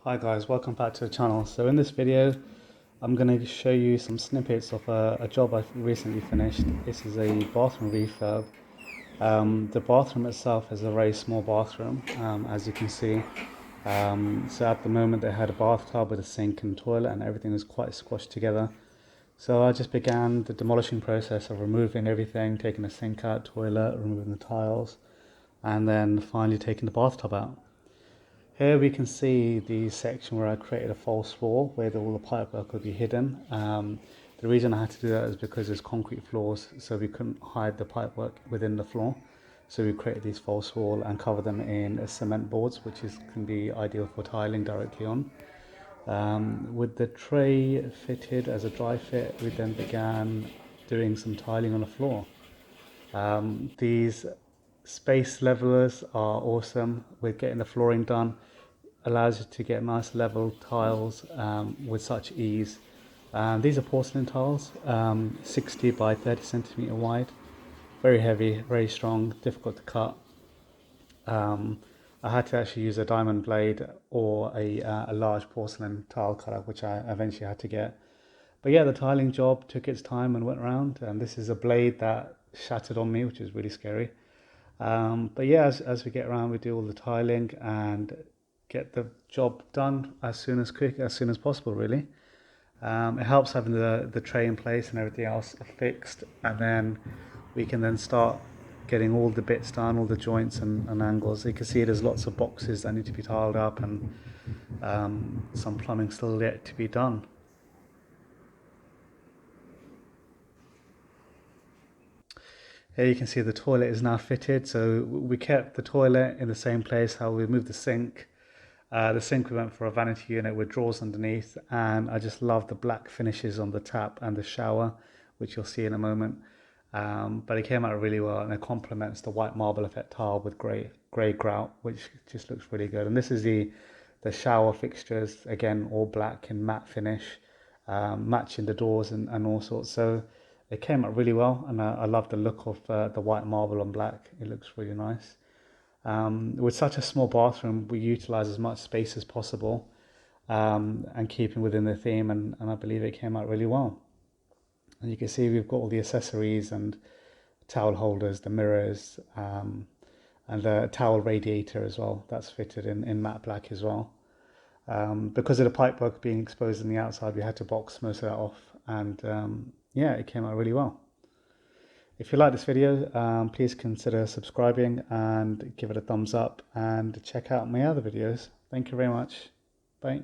Hi guys, welcome back to the channel. So in this video I'm going to show you some snippets of a job I've recently finished. This is a bathroom refurb. The bathroom itself is a very small bathroom, as you can see. So at the moment they had a bathtub with a sink and toilet and everything was quite squashed together. So I just began the demolishing process of removing everything, taking the sink out, toilet, removing the tiles, and then finally taking the bathtub out. Here we can see the section where I created a false wall where all the pipework would be hidden. The reason I had to do that is because there's concrete floors, so we couldn't hide the pipework within the floor. So we created these false wall and cover them in cement boards, which can be ideal for tiling directly on. With the tray fitted as a dry fit, we then began doing some tiling on the floor. These space levelers are awesome with getting the flooring done. Allows you to get nice level tiles with such ease. These are porcelain tiles, 60 by 30 centimeter wide, very heavy, very strong, difficult to cut. I had to actually use a diamond blade or a large porcelain tile cutter, which I eventually had to get. But yeah, the tiling job took its time and went around, and this is a blade that shattered on me, which is really scary. But yeah, as we get around, we do all the tiling and get the job done as soon as possible, really. It helps having the tray in place and everything else fixed, and then we can then start getting all the bits done, all the joints and angles. You can see there's lots of boxes that need to be tiled up, and some plumbing still yet to be done. Here you can see the toilet is now fitted, so we kept the toilet in the same place. How we moved the sink. The sink we went for a vanity unit with drawers underneath, and I just love the black finishes on the tap and the shower, which you'll see in a moment. But it came out really well, and it complements the white marble effect tile with grey grout, which just looks really good. And this is the shower fixtures, again all black and matte finish, matching the doors and all sorts. So it came out really well, and I love the look of the white marble on black. It looks really nice. With such a small bathroom, we utilize as much space as possible, and keeping within the theme, and I believe it came out really well. And you can see we've got all the accessories and towel holders, the mirrors, and the towel radiator as well. That's fitted in matte black as well. Because of the pipework being exposed on the outside, we had to box most of that off, and yeah, it came out really well. If you like this video, please consider subscribing and give it a thumbs up, and check out my other videos. Thank you very much. Bye.